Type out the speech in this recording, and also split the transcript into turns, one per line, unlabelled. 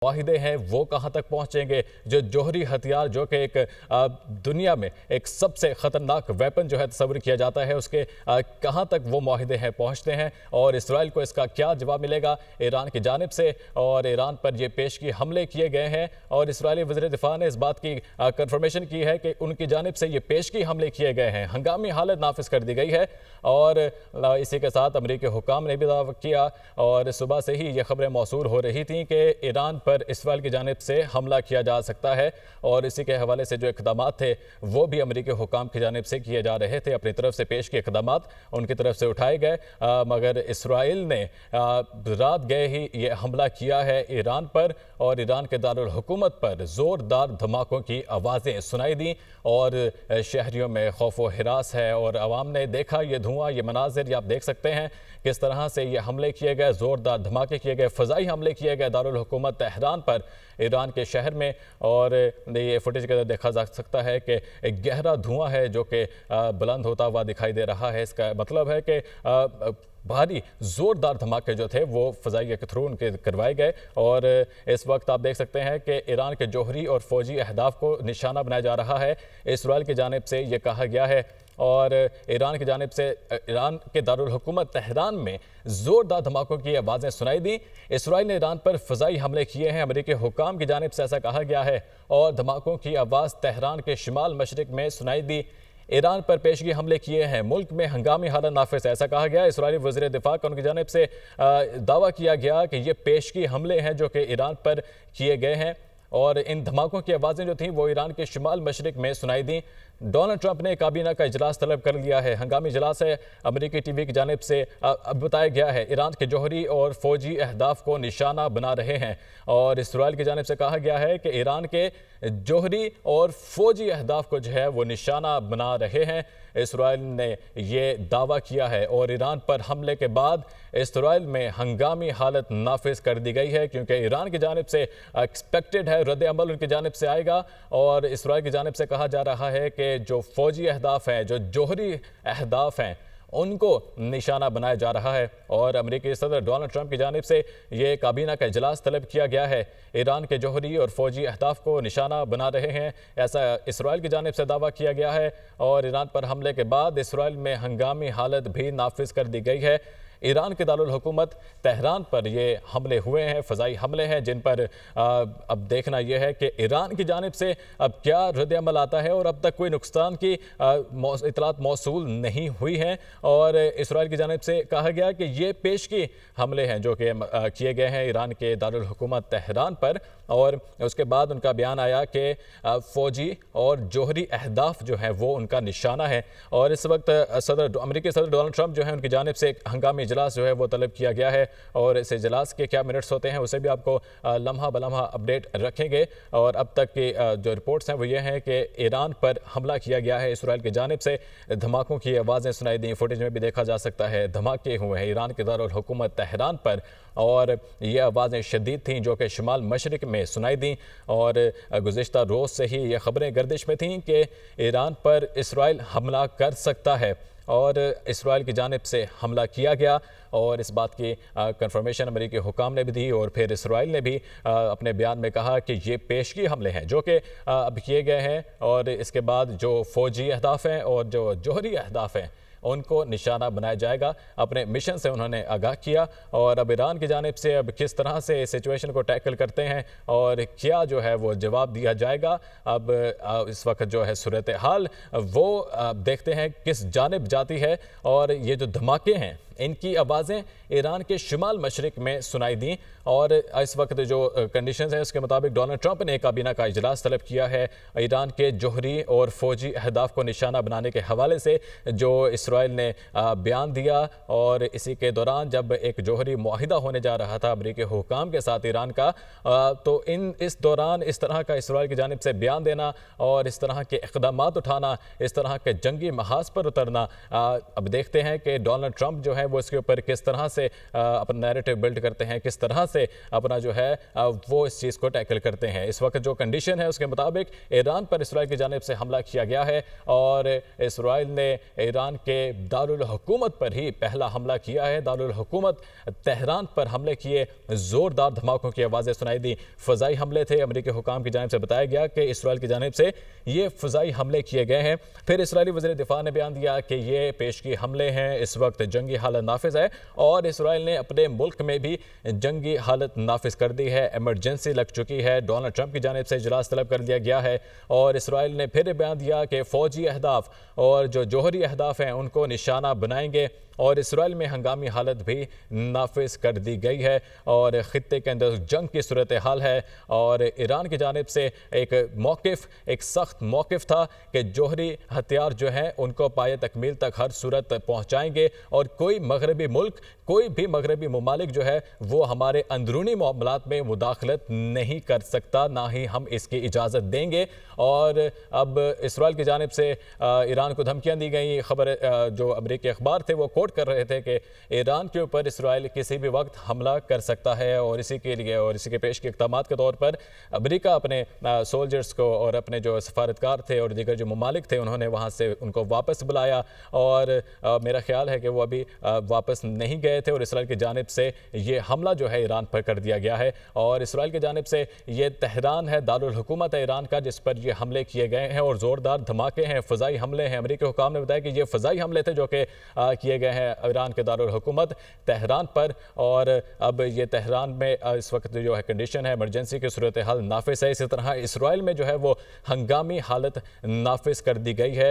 माहिदे हैं वो कहां तक पहुंचेंगे। जो जोहरी हथियार जो कि एक दुनिया में एक सबसे खतरनाक वेपन जो है तस्वर किया जाता है, उसके कहां तक वो माहिदे हैं पहुंचते हैं और इसराइल को इसका क्या जवाब मिलेगा ईरान की जानिब से। और ईरान पर ये पेशगी हमले किए गए हैं और इसराइली वज़ीर दिफा ने इस बात की कंफर्मेशन की है कि उनकी जानिब से ये पेशगी हमले किए गए हैं। हंगामी हालत नाफिज कर दी गई है और इसी के साथ अमरीकी हुकाम ने भी दावा किया और सुबह से ही ये खबरें मौसूल हो रही थी कि ईरान पर इसराइल की जानिब से हमला किया जा सकता है और इसी के हवाले से जो इक़दाम थे वो भी अमरीकी हुकाम की जानिब से किए जा रहे थे। अपनी तरफ से पेश किए इक़दाम उनकी तरफ से उठाए गए, मगर इसराइल ने रात गए ही ये हमला किया है ईरान पर और ईरान के दारुल हुकूमत पर ज़ोरदार धमाकों की आवाज़ें सुनाई दी और शहरियों में खौफ व हिरास है। और आवाम ने देखा ये धुआं, ये मनाजिर, ये आप देख सकते हैं किस तरह से ये हमले किए गए, ज़ोरदार धमाके किए गए, फ़ज़ाई हमले किए गए दारुल हुकूमत तेहरान पर, ईरान के शहर में। और ये फुटेज के अंदर देखा जा सकता है कि एक गहरा धुआं है जो कि बुलंद होता हुआ दिखाई दे रहा है। इसका मतलब है कि भारी ज़ोरदार धमाके जो थे वो फ़ज़ाइया के थ्रू उनके करवाए गए। और इस वक्त आप देख सकते हैं कि ईरान के जोहरी और फ़ौजी अहदाफ को निशाना बनाया जा रहा है इसराइल की जानिब से, ये कहा गया है। और ईरान की जानिब से ईरान के दारुल हुकूमत तेहरान में ज़ोरदार धमाकों की आवाज़ें सुनाई दी। इसराइल ने ईरान पर फ़ज़ाई हमले किए हैं, अमरीकी हुकाम की जानिब से ऐसा कहा गया है। और धमाकों की आवाज़ तेहरान के शिमाल मशरिक में सुनाई दी। ईरान पर पेशगी हमले किए हैं, मुल्क में हंगामी हालत नाफिज है, ऐसा कहा गया। इसराइली वज़ीर दिफा का उनकी जानिब से दावा किया गया कि ये पेशगी हमले हैं जो कि ईरान पर किए गए हैं। और इन धमाकों की आवाज़ें जो थीं वो ईरान के शिमाल मशरिक में सुनाई दी। डोनाल्ड ट्रंप ने काबीना का इजलास तलब कर लिया है, हंगामी इजलास है। अमरीकी टीवी की जानिब से अब बताया गया है ईरान के जोहरी और फौजी अहदाफ को निशाना बना रहे हैं। और इसराइल की जानिब से कहा गया है कि ईरान के जोहरी और फौजी अहदाफ को जो है वो निशाना बना रहे हैं। इसराइल ने ये दावा किया है और ईरान पर हमले के बाद इसराइल में हंगामी हालत नाफिज कर दी गई है, क्योंकि ईरान की जानिब से एक्सपेक्टेड है रद्द अमल उनकी जानिब से आएगा। और इसराइल की जानिब से कहा जा रहा है कि जो फौजी अहदाफ हैं, जो जोहरी अहदाफ हैं, उनको निशाना बनाया जा रहा है। और अमेरिकी सदर डोनाल्ड ट्रंप की जानिब से ये काबीना का इजलास तलब किया गया है। ईरान के जोहरी और फौजी अहदाफ को निशाना बना रहे हैं, ऐसा इसराइल की जानिब से दावा किया गया है। और ईरान पर हमले के बाद इसराइल में हंगामी हालत भी नाफिज कर दी गई है। ईरान के दारुल हुकूमत तेहरान पर ये हमले हुए हैं, फ़ज़ाई हमले हैं, जिन पर अब देखना यह है कि ईरान की जानिब से अब क्या रद्द अमल आता है। और अब तक कोई नुकसान की इतलात मौसूल नहीं हुई हैं। और इसराइल की जानिब से कहा गया कि ये पेशगी हमले हैं जो कि किए गए हैं ईरान के दारुल हुकूमत तेहरान पर। और उसके बाद उनका बयान आया कि फ़ौजी और जोहरी अहदाफ जो है वो उनका निशाना है। और इस वक्त अमेरिकी सदर डोनाल्ड ट्रंप जो है उनकी जानिब से हंगामी इजलास जो है वो तलब किया गया है। और इस इजलास के क्या मिनट्स होते हैं उसे भी आपको लम्हा बलम्हा अपडेट रखेंगे। और अब तक की जो रिपोर्ट्स हैं वो ये हैं कि ईरान पर हमला किया गया है इसराइल की जानिब से, धमाकों की आवाज़ें सुनाई दी। फुटेज में भी देखा जा सकता है धमाके हुए हैं ईरान के दारुल हुकूमत तेहरान पर। और ये आवाज़ें शदीद थीं जो कि शिमाल मशरिक में सुनाई दी। और गुज़िश्ता रोज़ से ही ये खबरें गर्दिश में थीं कि ईरान पर इसराइल हमला कर सकता है और इसराइल की जानिब से हमला किया गया। और इस बात की कंफर्मेशन अमेरिकी हुकाम ने भी दी और फिर इसराइल ने भी अपने बयान में कहा कि ये पेशगी हमले हैं जो कि अब किए गए हैं। और इसके बाद जो फ़ौजी अहदाफ हैं और जो जोहरी अहदाफ हैं उनको निशाना बनाया जाएगा। अपने मिशन से उन्होंने आगाह किया। और अब ईरान की जानिब से अब किस तरह से सिचुएशन को टैकल करते हैं और क्या जो है वो जवाब दिया जाएगा, अब इस वक्त जो है सूरत हाल वो देखते हैं किस जानिब जाती है। और ये जो धमाके हैं इनकी आवाज़ें ईरान के शिमाल मशरिक में सुनाई दी। और इस वक्त जो कंडीशंस हैं उसके मुताबिक डोनाल्ड ट्रंप ने काबीना का इजलास तलब किया है ईरान के जोहरी और फौजी अहदाफ को निशाना बनाने के हवाले से जो इसराइल ने बयान दिया। और इसी के दौरान जब एक जोहरी मुआहिदा होने जा रहा था अमरीकी हुकाम के साथ ईरान का, तो इस दौरान इस तरह का इसराइल की जानिब से बयान देना और इस तरह के इक़दामात उठाना, इस तरह के जंगी महाज पर उतरना, अब देखते हैं कि डोनाल्ड ट्रंप जो है वो इसके ऊपर किस तरह से अपना नैरेटिव बिल्ड करते हैं, किस तरह से अपना जो है वो इस चीज़ को टैकल करते हैं। इस वक्त जो कंडीशन है उसके मुताबिक ईरान पर इसराइल की जानिब से हमला किया गया है और इसराइल ने ईरान के दारुल हुकूमत पर ही पहला हमला किया है। दारुल हुकूमत तेहरान पर हमले किए, ज़ोरदार धमाकों की आवाज़ें सुनाई दी। फ़ज़ाई हमले थे, अमरीकी हुकाम की जानिब से बताया गया कि इसराइल की जानिब से ये फ़ज़ाई हमले किए गए हैं। फिर इसराइली वज़ीर दिफ़ा ने बयान दिया कि ये पेशगी हमले हैं, इस वक्त जंगी हालत नाफिज है और इसराइल ने अपने मुल्क में भी जंगी हालत नाफिज कर दी है। एमरजेंसी लग चुकी है, डोनाल्ड ट्रंप की जानिब से इजलास तलब कर लिया गया है और इसराइल ने फिर बयान दिया कि फ़ौजी अहदाफ और जो जोहरी अहदाफ हैं उनको निशाना बनाएंगे और इसराइल में हंगामी हालत भी नाफिज कर दी गई है और ख़ित्ते के अंदर जंग की सूरत हाल है। और ईरान की जानिब से एक सख्त मौक़िफ़ था कि जोहरी हथियार जो हैं उनको पाए तकमील तक हर सूरत पहुँचाएँगे और कोई मगरबी मुल्क, कोई भी मगरबी ममालिक जो है वो हमारे अंदरूनी मामलात में मुदाखलत नहीं कर सकता, ना ही हम इसकी इजाज़त देंगे। और अब इसराइल की जानिब से ईरान को धमकियाँ दी गई। खबर जो अमरीकी अखबार थे वो कोट कर रहे थे कि ईरान के ऊपर इसराइल किसी भी वक्त हमला कर सकता है और इसी के लिए और इसी के पेश के इक़दामात के तौर पर अमरीका अपने सोल्जर्स को और अपने जो सफारतकार थे और दीगर जो ममालिक थे उन्होंने वहाँ से उनको वापस बुलाया और मेरा ख्याल है कि वो अभी वापस नहीं गए थे और इसराइल की जानिब से ये हमला जो है ईरान पर कर दिया गया है। और इसराइल की जानिब से ये तेहरान है, दारुल हुकूमत है ईरान का, जिस पर ये हमले किए गए हैं और ज़ोरदार धमाके हैं, फ़ज़ाई हमले हैं। अमरीकी हुकाम ने बताया कि ये फ़ज़ाई हमले थे जो कि किए गए हैं ईरान के दारुल हुकूमत तेहरान पर। और अब ये तेहरान में इस वक्त जो है कंडीशन है इमरजेंसी की सूरत हाल नाफिज है। इसी तरह इसराइल में जो है वो हंगामी हालत नाफिज कर दी गई है